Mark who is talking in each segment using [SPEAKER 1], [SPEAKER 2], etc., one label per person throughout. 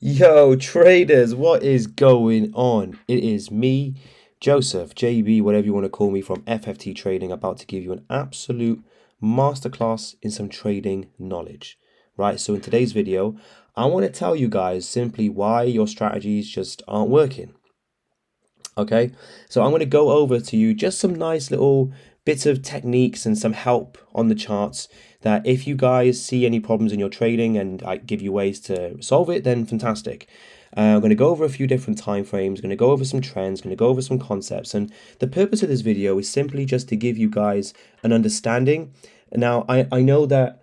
[SPEAKER 1] Yo, traders, what is going on? It is me, Joseph, JB, whatever you want to call me, from FFT Trading, about to give you an absolute masterclass in some trading knowledge. Right, so in today's video, I want to tell you guys simply why your strategies just aren't working. Okay, so I'm going to go over to you just some nice little bits of techniques and some help on the charts that if you guys see any problems in your trading and I give you ways to solve it, then fantastic. I'm going to go over a few different time frames, going to go over some trends, going to go over some concepts, and the purpose of this video is simply just to give you guys an understanding. Now, I know that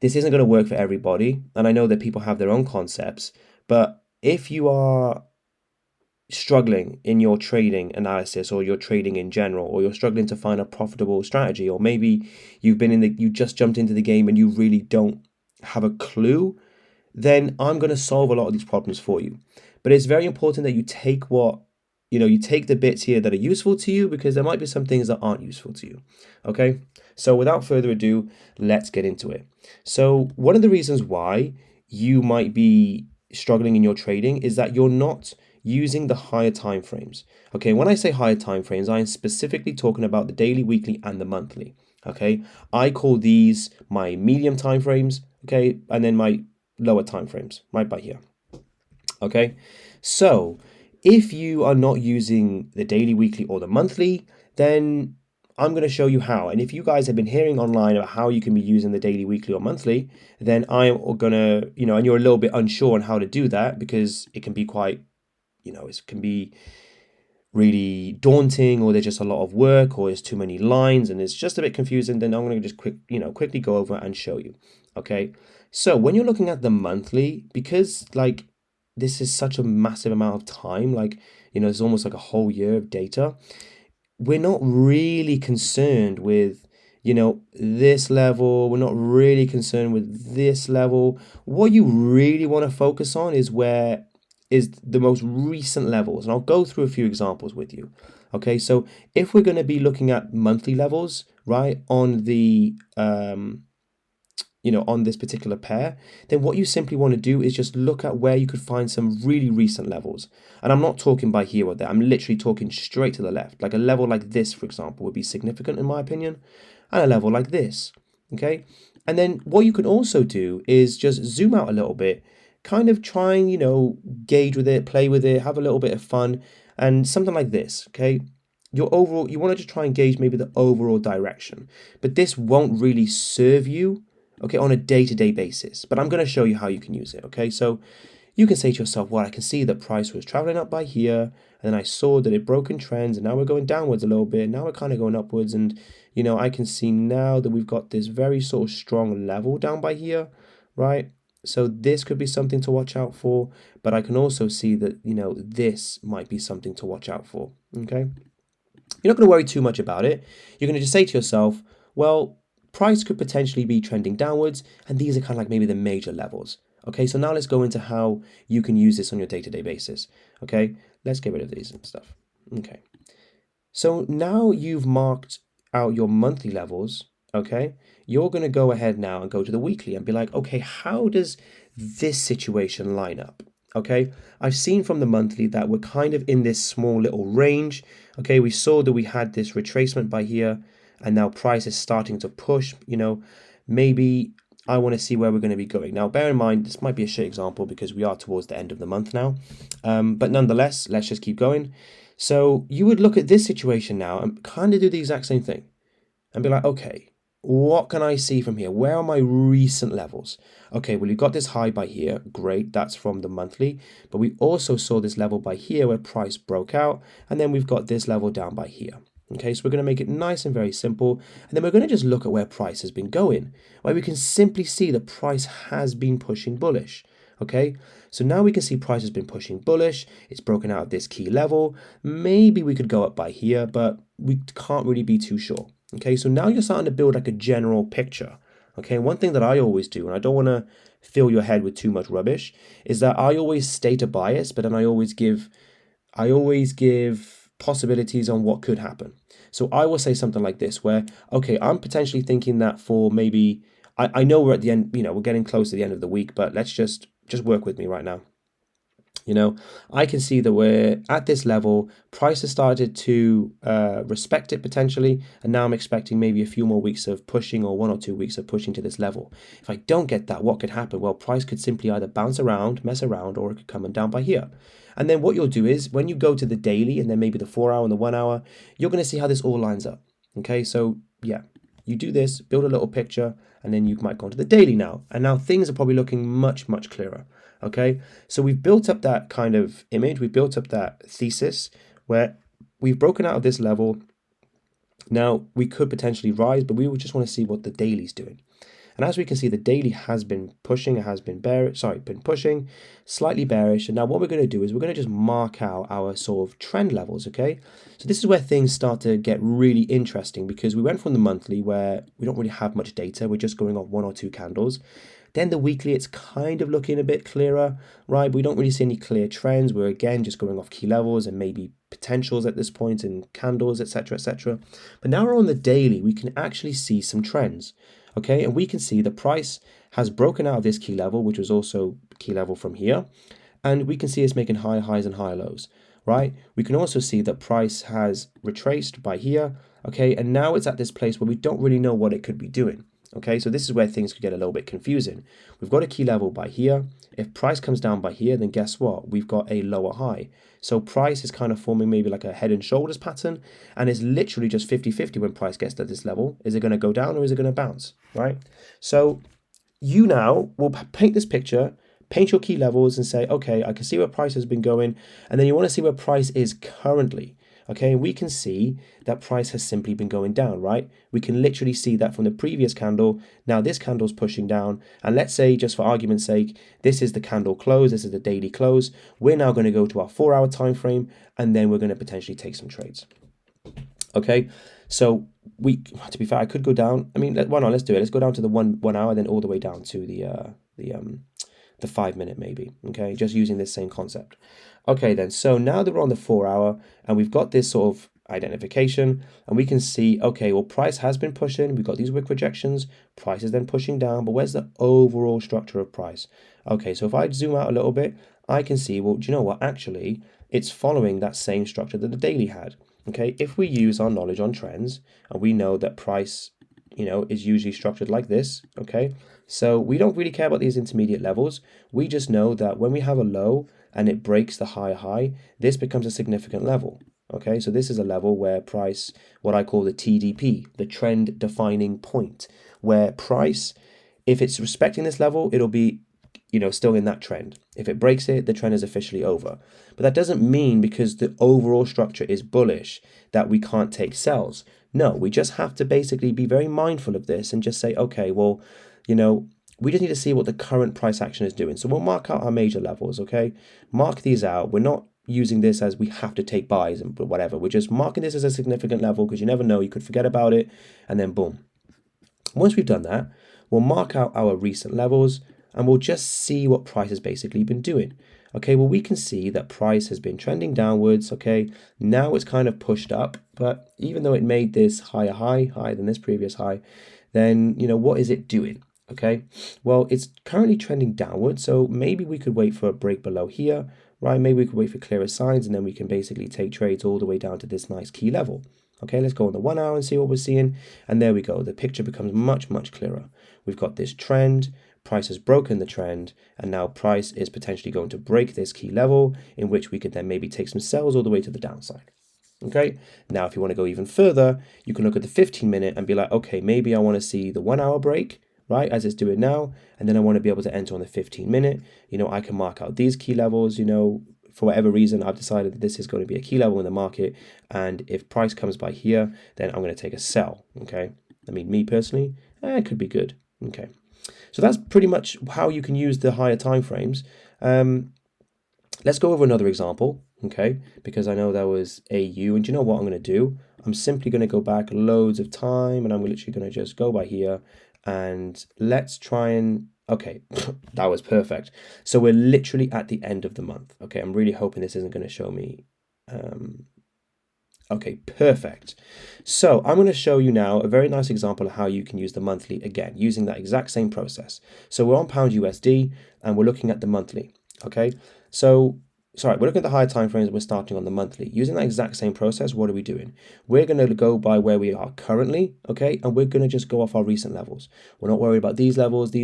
[SPEAKER 1] this isn't going to work for everybody, and I know that people have their own concepts, but if you are struggling in your trading analysis or your trading in general, or you're struggling to find a profitable strategy, or maybe you just jumped into the game and you really don't have a clue, then I'm going to solve a lot of these problems for you. But it's very important that you take you take the bits here that are useful to you, because there might be some things that aren't useful to you. Okay, so without further ado, let's get into it. So one of the reasons why you might be struggling in your trading is that you're not using the higher time frames. Okay, when I say higher time frames, I am specifically talking about the daily, weekly, and the monthly. Okay, I call these my medium time frames. Okay, and then my lower time frames right by here. Okay, so if you are not using the daily, weekly, or the monthly, then I'm going to show you how. And if you guys have been hearing online about how you can be using the daily, weekly, or monthly, then I'm going to, and you're a little bit unsure on how to do that because it can be quite, it can be really daunting, or there's just a lot of work, or there's too many lines and it's just a bit confusing, then I'm going to just quickly go over and show you. Okay, so when you're looking at the monthly, because like this is such a massive amount of time, like it's almost like a whole year of data, we're not really concerned with this level, we're not really concerned with this level. What you really want to focus on is the most recent levels, and I'll go through a few examples with you. Okay, so if we're going to be looking at monthly levels, right, on the on this particular pair, then what you simply want to do is just look at where you could find some really recent levels. And I'm not talking by here or there, I'm literally talking straight to the left. Like a level like this, for example, would be significant in my opinion, and a level like this. Okay, and then what you can also do is just zoom out a little bit, kind of try and gauge with it, play with it, have a little bit of fun, and something like this. Okay, your overall, you want to just try and gauge maybe the overall direction, but this won't really serve you, okay, on a day-to-day basis. But I'm going to show you how you can use it. Okay, so you can say to yourself, well, I can see that price was traveling up by here, and then I saw that it broke in trends, and now we're going downwards a little bit, now we're kind of going upwards, and I can see now that we've got this very sort of strong level down by here, right? So this could be something to watch out for, but I can also see that this might be something to watch out for. Okay, you're not going to worry too much about it. You're going to just say to yourself, well, price could potentially be trending downwards, and these are kind of like maybe the major levels. Okay, so now let's go into how you can use this on your day-to-day basis. Okay, let's get rid of these and stuff. Okay, so now you've marked out your monthly levels. Okay, you're going to go ahead now and go to the weekly and be like, okay, how does this situation line up? Okay, I've seen from the monthly that we're kind of in this small little range. Okay, we saw that we had this retracement by here, and now price is starting to push. Maybe I want to see where we're going to be going. Now, bear in mind, this might be a shit example because we are towards the end of the month now. But nonetheless, let's just keep going. So you would look at this situation now and kind of do the exact same thing and be like, okay, what can I see from here? Where are my recent levels? Okay, well, you got this high by here. Great, that's from the monthly. But we also saw this level by here where price broke out. And then we've got this level down by here. Okay, so we're going to make it nice and very simple. And then we're going to just look at where price has been going, where we can simply see the price has been pushing bullish. Okay, so now we can see price has been pushing bullish. It's broken out of this key level. Maybe we could go up by here, but we can't really be too sure. Okay, so now you're starting to build like a general picture. Okay, one thing that I always do, and I don't want to fill your head with too much rubbish, is that I always state a bias, but then I always give possibilities on what could happen. So I will say something like this, where okay, I'm potentially thinking that for maybe I know we're at the end, we're getting close to the end of the week, but let's just work with me right now. You know, I can see that we're at this level, price has started to respect it potentially, and now I'm expecting maybe a few more weeks of pushing or 1 or 2 weeks of pushing to this level. If I don't get that, what could happen? Well, price could simply either bounce around, mess around, or it could come down by here. And then what you'll do is when you go to the daily and then maybe the 4 hour and the 1 hour, you're going to see how this all lines up. Okay, so yeah, you do this, build a little picture, and then you might go on to the daily now. And now things are probably looking much, much clearer. Okay, so we've built up that kind of image, we've built up that thesis where we've broken out of this level. Now we could potentially rise, but we would just want to see what the daily's doing. And as we can see, the daily has been pushing, it has been bearish, been pushing, slightly bearish. And now what we're going to do is we're going to just mark out our sort of trend levels, okay? So this is where things start to get really interesting because we went from the monthly where we don't really have much data, we're just going off 1 or 2 candles. Then the weekly, it's kind of looking a bit clearer, right? But we don't really see any clear trends. We're again just going off key levels and maybe potentials at this point and candles, etc., etc. But now we're on the daily, we can actually see some trends, okay? And we can see the price has broken out of this key level, which was also key level from here. And we can see it's making higher highs and higher lows, right? We can also see that price has retraced by here, okay? And now it's at this place where we don't really know what it could be doing. Okay, so this is where things could get a little bit confusing. We've got a key level by here. If price comes down by here, then guess what? We've got a lower high. So price is kind of forming maybe like a head and shoulders pattern, and it's literally just 50-50 when price gets to this level. Is it going to go down or is it going to bounce, right? So you now will paint this picture, paint your key levels and say, okay, I can see where price has been going, and then you want to see where price is currently. Okay, we can see that price has simply been going down, right? We can literally see that from the previous candle. Now this candle's pushing down, and let's say, just for argument's sake, this is the candle close, this is the daily close. We're now going to go to our 4 hour time frame, and then we're going to potentially take some trades. Okay, so to be fair, I could go down. I mean, why not? Let's do it. Let's go down to the 1 hour, then all the way down to the 5 minute maybe. Okay, just using this same concept. Okay, then, so now that we're on the 4 hour and we've got this sort of identification and we can see, okay, well, price has been pushing, we've got these wick rejections, price is then pushing down, but where's the overall structure of price? Okay, so if I zoom out a little bit, I can see, well, do you know what? Actually, it's following that same structure that the daily had. Okay, if we use our knowledge on trends and we know that price, is usually structured like this, okay? So we don't really care about these intermediate levels. We just know that when we have a low and it breaks the higher high, this becomes a significant level. Okay, so this is a level where price, what I call the TDP, the trend defining point, where price, if it's respecting this level, it'll be, still in that trend. If it breaks it, the trend is officially over. But that doesn't mean because the overall structure is bullish that we can't take sells. No, we just have to basically be very mindful of this and just say, okay, well, we just need to see what the current price action is doing. So we'll mark out our major levels, okay? Mark these out. We're not using this as we have to take buys and whatever. We're just marking this as a significant level because you never know, you could forget about it, and then boom. Once we've done that, we'll mark out our recent levels and we'll just see what price has basically been doing. Okay, well, we can see that price has been trending downwards, okay? Now it's kind of pushed up, but even though it made this higher than this previous high, then, what is it doing? Okay, well, it's currently trending downwards, so maybe we could wait for a break below here, right? Maybe we could wait for clearer signs, and then we can basically take trades all the way down to this nice key level. Okay, let's go on the 1 hour and see what we're seeing, and there we go. The picture becomes much, much clearer. We've got this trend, price has broken the trend, and now price is potentially going to break this key level, in which we could then maybe take some sells all the way to the downside. Okay, now if you want to go even further, you can look at the 15-minute and be like, okay, maybe I want to see the 1 hour break, right, as it's doing now, and then I want to be able to enter on the 15-minute. I can mark out these key levels. For whatever reason, I've decided that this is going to be a key level in the market, and if price comes by here, then I'm going to take a sell. Okay, I mean, me personally, it could be good. Okay, so that's pretty much how you can use the higher time frames. Let's go over another example, okay, because I know that was AU, and you know what I'm going to do? I'm simply going to go back loads of time, and I'm literally going to just go by here, and let's try and, okay, that was perfect. So we're literally at the end of the month. Okay, I'm really hoping this isn't going to show me. Okay, perfect. So I'm going to show you now a very nice example of how you can use the monthly again, using that exact same process. So we're on pound USD and we're looking at the monthly. Okay, so sorry, we're looking at the higher time frames. We're starting on the monthly. Using that exact same process, what are we doing? We're going to go by where we are currently, okay? And we're going to just go off our recent levels. We're not worried about these levels,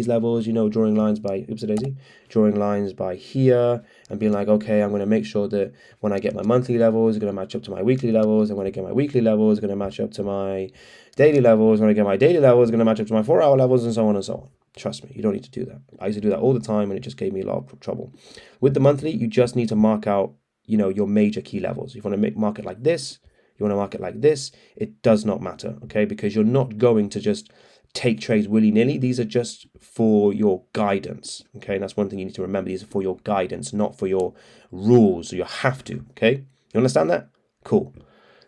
[SPEAKER 1] you know, drawing lines by, oops a daisy, drawing lines by here and being like, okay, I'm going to make sure that when I get my monthly levels, it's going to match up to my weekly levels. And when I get my weekly levels, it's going to match up to my daily levels. When I get my daily levels, it's going to match up to my 4-hour levels and so on and so on. Trust me, you don't need to do that. I used to do that all the time and it just gave me a lot of trouble. With the monthly, you just need to mark out, you know, your major key levels. If you want to mark it like this, you want to mark it like this, it does not matter, okay? Because you're not going to just take trades willy-nilly. These are just for your guidance, okay? And that's one thing you need to remember. These are for your guidance, not for your rules or your have to, okay? You understand that? Cool.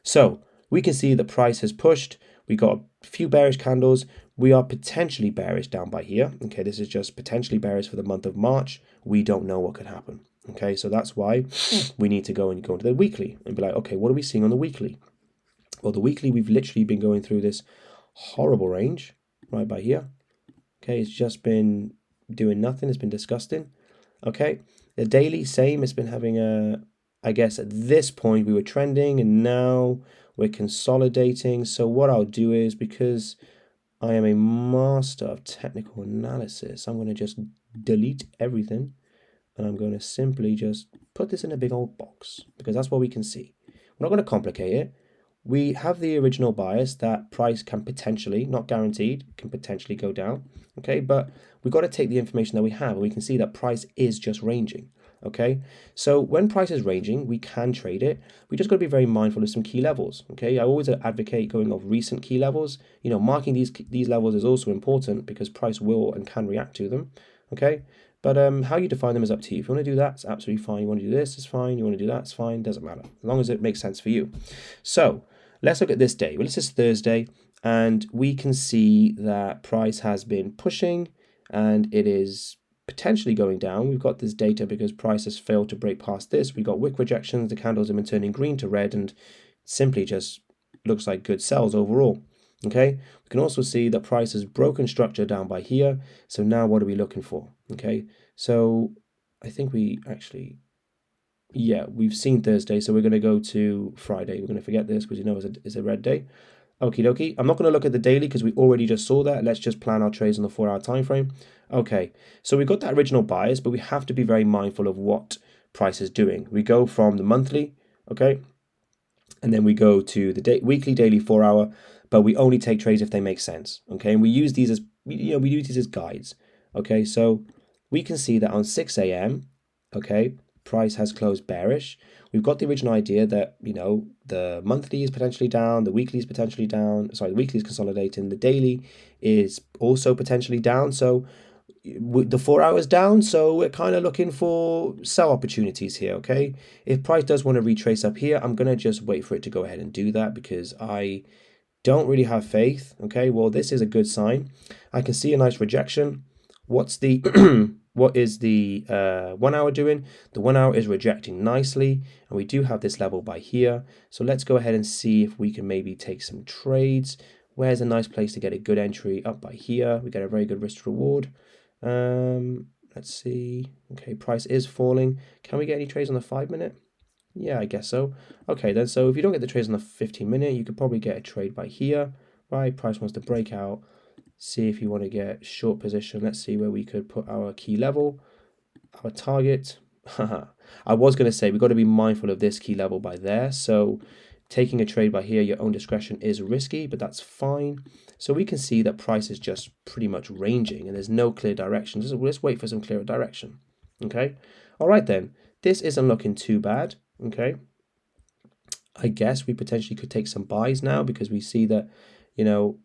[SPEAKER 1] So we can see the price has pushed. We got a few bearish candles. We are potentially bearish down by here. Okay, this is just potentially bearish for the month of March. We don't know what could happen. Okay, so that's why we need to go into the weekly and be like, okay, what are we seeing on the weekly? Well, the weekly, we've literally been going through this horrible range right by here. Okay, it's just been doing nothing. It's been disgusting. Okay, the daily, same. It's been having a, I guess at this point we were trending and now we're consolidating. So what I'll do is, because I am a master of technical analysis, I'm going to just delete everything and I'm going to simply just put this in a big old box because that's what we can see. We're not going to complicate it. We have the original bias that price can potentially, not guaranteed, can potentially go down, okay? But we've got to take the information that we have and we can see that price is just ranging, okay? So when price is ranging, we can trade it. We just got to be very mindful of some key levels, okay? I always advocate going off recent key levels. You know, marking these levels is also important because price will and can react to them, okay? But how you define them is up to you. If you want to do that, it's absolutely fine. You want to do this, it's fine. You want to do that, it's fine. Doesn't matter. As long as it makes sense for you. So let's look at this day. Well, this is Thursday, and we can see that price has been pushing, and it is potentially going down. We've got this data because price has failed to break past this. We got wick rejections. The candles have been turning green to red, and simply just looks like good sells overall. Okay, we can also see that price has broken structure down by here. So now what are we looking for? Okay, so I think we actually, yeah, we've seen Thursday, so we're going to go to Friday. We're going to forget this because you know it's a red day. Okie dokie. I'm not going to look at the daily because we already just saw that. Let's just plan our trades on the 4-hour time frame. Okay, so we got that original bias, but we have to be very mindful of what price is doing. We go from the monthly, okay, and then we go to the weekly, daily, 4-hour, but we only take trades if they make sense, okay? And we use these as, you know, we use these as guides, okay? So we can see that on 6 a.m., okay, price has closed bearish. We've got the original idea that, you know, the monthly is potentially down, the weekly is potentially down, sorry, the weekly is consolidating, the daily is also potentially down, so the 4 hours down, so we're kind of looking for sell opportunities here, okay? If price does want to retrace up here, I'm going to just wait for it to go ahead and do that because I don't really have faith, okay? Well, this is a good sign. I can see a nice rejection. What's the what is the 1 hour doing? The 1 hour is rejecting nicely, and we do have this level by here. So let's go ahead and see if we can maybe take some trades. Where's a nice place to get a good entry? Up by here. We get a very good risk to reward. Let's see. Okay, price is falling. Can we get any trades on the 5-minute? Yeah, I guess so. Okay, then, so if you don't get the trades on the 15-minute, you could probably get a trade by here, right? Price wants to break out. See if you want to get short position. Let's see where we could put our key level, our target. I was going to say we've got to be mindful of this key level by there. So taking a trade by here, your own discretion is risky, but that's fine. So we can see that price is just pretty much ranging and there's no clear direction. Let's wait for some clearer direction. Okay. All right, then. This isn't looking too bad. Okay. I guess we potentially could take some buys now because we see that, you know,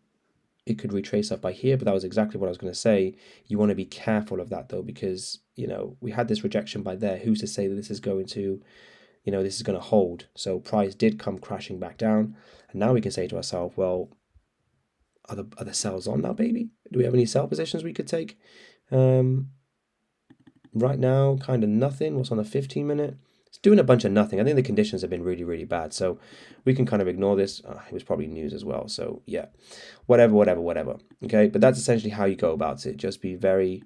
[SPEAKER 1] it could retrace up by here, but that was exactly what I was going to say. You want to be careful of that though, because, you know, we had this rejection by there. Who's to say that this is going to, you know, this is going to hold? So price did come crashing back down. And now we can say to ourselves, well, are the sells on now, baby? Do we have any sell positions we could take? Right now, kind of nothing. What's on the 15-minute? It's doing a bunch of nothing. I think the conditions have been really, really bad. So we can kind of ignore this. It was probably news as well. So yeah, whatever. Okay, but that's essentially how you go about it. Just be very,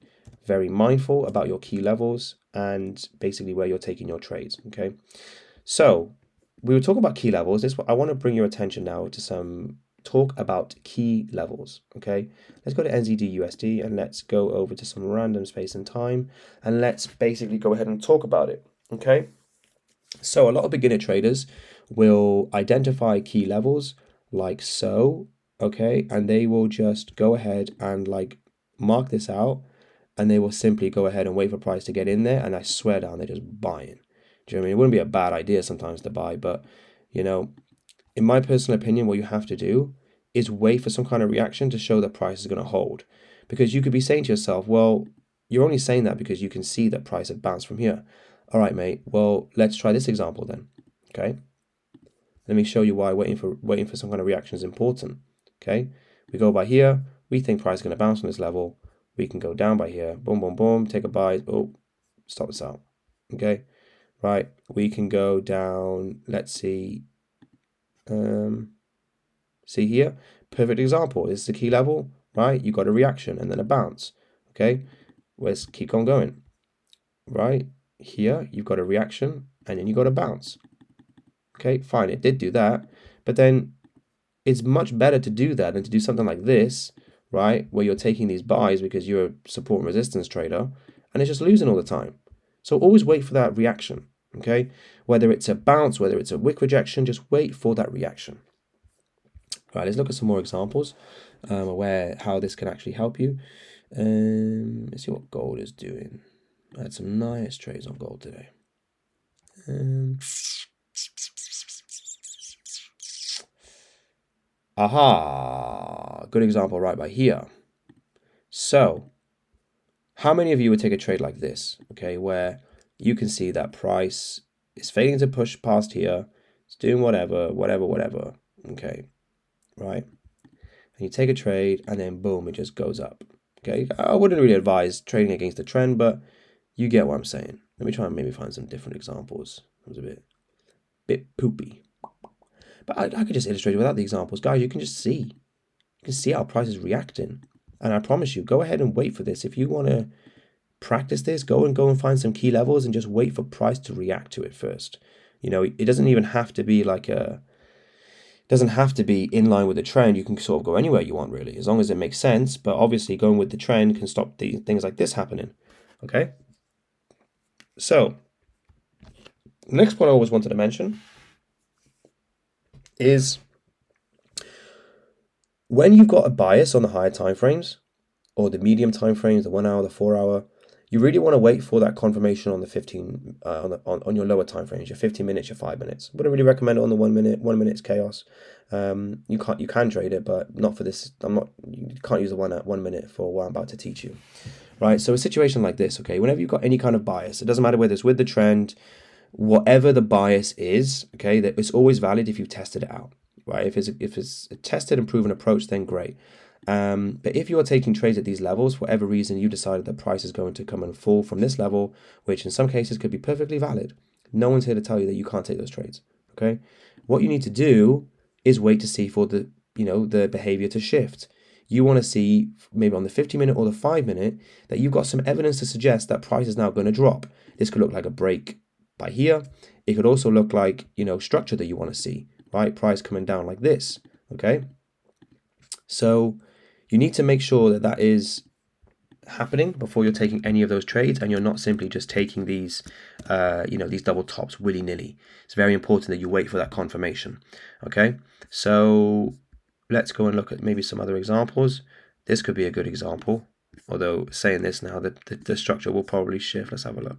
[SPEAKER 1] very mindful about your key levels and basically where you're taking your trades, okay? So we were talking about key levels. I want to bring your attention now to some talk about key levels, okay? Let's go to NZD/USD and let's go over to some random space and time and let's basically go ahead and talk about it, okay? So a lot of beginner traders will identify key levels like so, okay? And they will just go ahead and like mark this out and they will simply go ahead and wait for price to get in there, and I swear down, they're just buying. Do you know what I mean? It wouldn't be a bad idea sometimes to buy, but you know, in my personal opinion, what you have to do is wait for some kind of reaction to show that price is going to hold. Because you could be saying to yourself, well, you're only saying that because you can see that price had bounced from here. All right, mate. Well, let's try this example then. Okay. Let me show you why waiting for some kind of reaction is important. Okay. We go by here. We think price is going to bounce from this level. We can go down by here. Boom, boom, boom. Take a buy. Oh, stop this out. Okay. Right. We can go down. Let's see. See here, perfect example. This is the key level, right? You got a reaction and then a bounce. Okay, let's keep on going. Right here, you've got a reaction and then you got a bounce. Okay, fine, it did do that, but then it's much better to do that than to do something like this, right? Where you're taking these buys because you're a support and resistance trader and it's just losing all the time. So always wait for that reaction. Okay, whether it's a bounce, whether it's a wick rejection, just wait for that reaction. Right, let's look at some more examples where how this can actually help you. Let's see what gold is doing. I had some nice trades on gold today. Aha, good example right by here. So, how many of you would take a trade like this, okay, where you can see that price is failing to push past here, it's doing whatever, okay, right? And you take a trade and then boom, it just goes up. Okay, I wouldn't really advise trading against the trend, but you get what I'm saying. Let me try and maybe find some different examples. It was a bit poopy. But I could just illustrate it without the examples. Guys, you can just see. You can see how price is reacting. And I promise you, go ahead and wait for this. If you want to practice this, go and find some key levels and just wait for price to react to it first. You know, it doesn't even have to be like doesn't have to be in line with the trend. You can sort of go anywhere you want, really, as long as it makes sense. But obviously, going with the trend can stop things like this happening. Okay. So, the next point I always wanted to mention is when you've got a bias on the higher time frames or the medium time frames, the 1 hour, the 4 hour, you really want to wait for that confirmation on the 15 on your lower time frames, your 15 minutes, your 5 minutes. Wouldn't really recommend it on the 1 minute. 1 minute's chaos. You can trade it, but not for this. You can't use the 1 minute for what I'm about to teach you, right? So a situation like this, okay, whenever you've got any kind of bias, it doesn't matter whether it's with the trend, whatever the bias is, okay, that it's always valid if you've tested it out, right? If it's a tested and proven approach, then great. But if you are taking trades at these levels, for whatever reason, you decided that price is going to come and fall from this level, which in some cases could be perfectly valid. No one's here to tell you that you can't take those trades. Okay. What you need to do is wait to see for the behavior to shift. You want to see maybe on the 50-minute or the 5-minute that you've got some evidence to suggest that price is now going to drop. This could look like a break by here. It could also look like, structure that you want to see, right? Price coming down like this. Okay. So you need to make sure that that is happening before you're taking any of those trades, and you're not simply just taking these, these double tops willy-nilly. It's very important that you wait for that confirmation. Okay, so let's go and look at maybe some other examples. This could be a good example, although saying this now, the structure will probably shift. Let's have a look.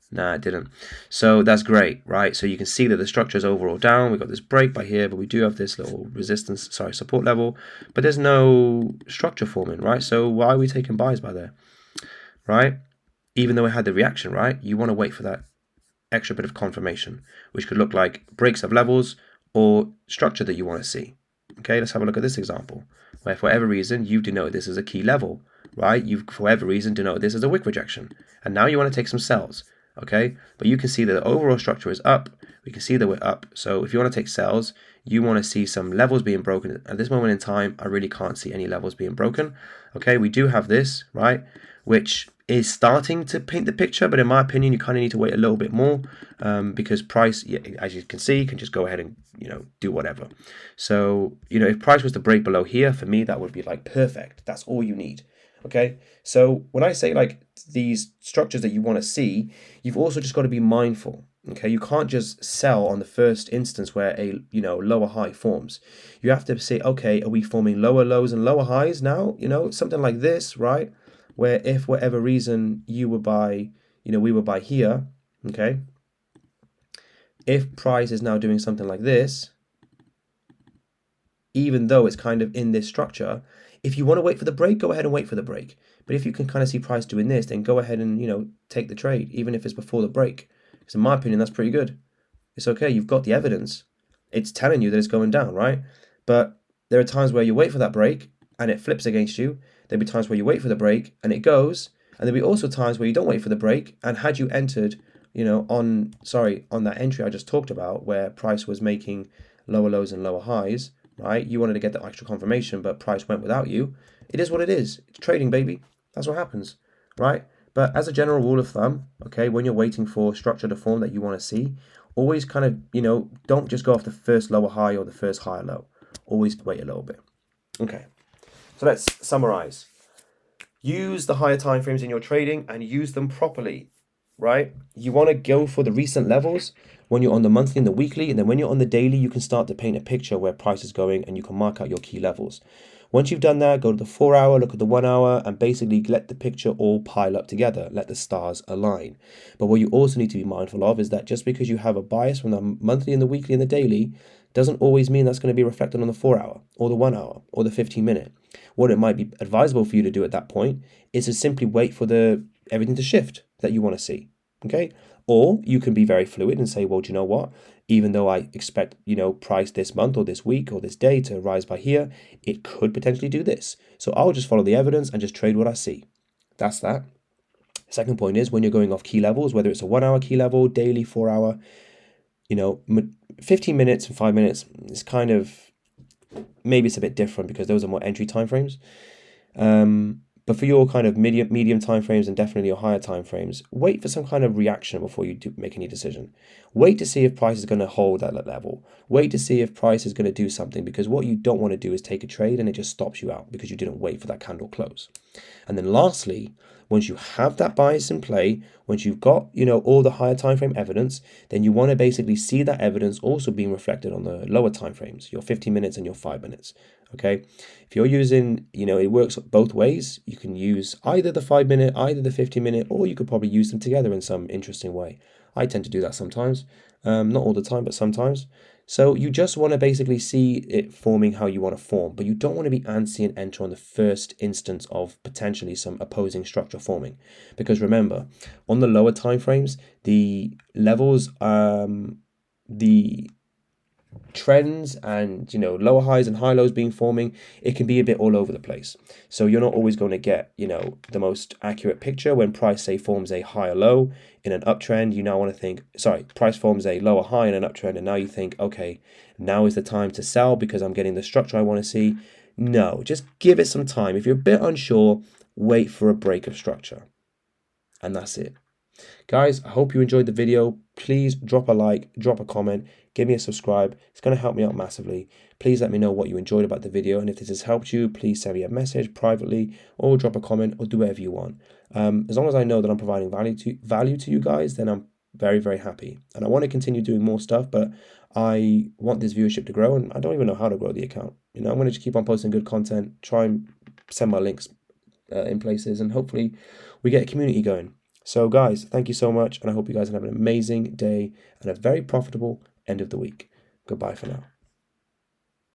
[SPEAKER 1] Nah, it didn't. So that's great, right? So you can see that the structure is overall down. We've got this break by here, but we do have this little support level, but there's no structure forming, right? So why are we taking buys by there, right? Even though we had the reaction, right? You want to wait for that extra bit of confirmation, which could look like breaks of levels or structure that you want to see. Okay, let's have a look at this example, where for whatever reason, you've denoted this as a key level, right? You've, for whatever reason, denoted this as a wick rejection, and now you want to take some sells. Okay, but you can see that the overall structure is up. We can see that we're up. So if you want to take sells, you want to see some levels being broken. At this moment in time, I really can't see any levels being broken. Okay, we do have this, right, which is starting to paint the picture, but in my opinion, you kind of need to wait a little bit more because price, as you can see, can just go ahead and do whatever. So if price was to break below here, for me that would be like perfect. That's all you need. Okay, so when I say like these structures that you want to see, you've also just got to be mindful. Okay, you can't just sell on the first instance where a lower high forms. You have to say, okay, are we forming lower lows and lower highs now? Something like this, right? Where if for whatever reason you were by, we were by here, okay? If price is now doing something like this, even though it's kind of in this structure, if you want to wait for the break, go ahead and wait for the break. But if you can kind of see price doing this, then go ahead and, take the trade, even if it's before the break. Because in my opinion, that's pretty good. It's okay, you've got the evidence. It's telling you that it's going down, right? But there are times where you wait for that break and it flips against you. There'll be times where you wait for the break and it goes. And there'll be also times where you don't wait for the break. And had you entered, on that entry I just talked about, where price was making lower lows and lower highs, right? You wanted to get the extra confirmation, but price went without you. It is what it is. It's trading, baby. That's what happens, right? But as a general rule of thumb, okay, when you're waiting for structure to form that you want to see, always kind of, don't just go off the first lower high or the first higher low. Always wait a little bit. Okay, so let's summarize. Use the higher time frames in your trading and use them properly, right? You want to go for the recent levels when you're on the monthly and the weekly, and then when you're on the daily, you can start to paint a picture where price is going and you can mark out your key levels. Once you've done that, go to the 4 hour, look at the 1 hour, and basically let the picture all pile up together. Let the stars align. But what you also need to be mindful of is that just because you have a bias from the monthly and the weekly and the daily, doesn't always mean that's going to be reflected on the 4 hour or the 1 hour or the 15-minute. What it might be advisable for you to do at that point is to simply wait for everything to shift that you want to see. Okay? Or you can be very fluid and say, well, do you know what? Even though I expect, price this month or this week or this day to rise by here, it could potentially do this. So I'll just follow the evidence and just trade what I see. That's that. Second point is when you're going off key levels, whether it's a 1 hour key level, daily, 4 hour, 15 minutes and 5 minutes, it's kind of, maybe it's a bit different because those are more entry time frames. But for your kind of medium time frames and definitely your higher time frames, wait for some kind of reaction before you make any decision. Wait to see if price is going to hold at that level. Wait to see if price is going to do something, because what you don't want to do is take a trade and it just stops you out because you didn't wait for that candle close. And then lastly, once you have that bias in play, once you've got, all the higher time frame evidence, then you want to basically see that evidence also being reflected on the lower time frames, your 15 minutes and your 5 minutes. Okay, if you're using, it works both ways. You can use either the 5 minute, either the 15 minute, or you could probably use them together in some interesting way. I tend to do that sometimes, not all the time, but sometimes. So you just want to basically see it forming how you want to form, but you don't want to be antsy and enter on the first instance of potentially some opposing structure forming. Because remember, on the lower time frames, the levels, the trends and lower highs and high lows being forming, it can be a bit all over the place. So you're not always going to get the most accurate picture. When price say forms a higher low in an uptrend, you now want to think, price forms a lower high in an uptrend, and now you think, okay, now is the time to sell because I'm getting the structure I want to see. No, just give it some time. If you're a bit unsure, wait for a break of structure, and that's it. Guys, I hope you enjoyed the video. Please drop a like, drop a comment, give me a subscribe. It's going to help me out massively. Please let me know what you enjoyed about the video, and if this has helped you, please send me a message privately or drop a comment or do whatever you want. As long as I know that I'm providing value to you guys, then I'm very, very happy. And I want to continue doing more stuff, but I want this viewership to grow, and I don't even know how to grow the account. I'm going to just keep on posting good content, try and send my links in places, and hopefully we get a community going. So guys, thank you so much, and I hope you guys have an amazing day and a very profitable end of the week. Goodbye for now.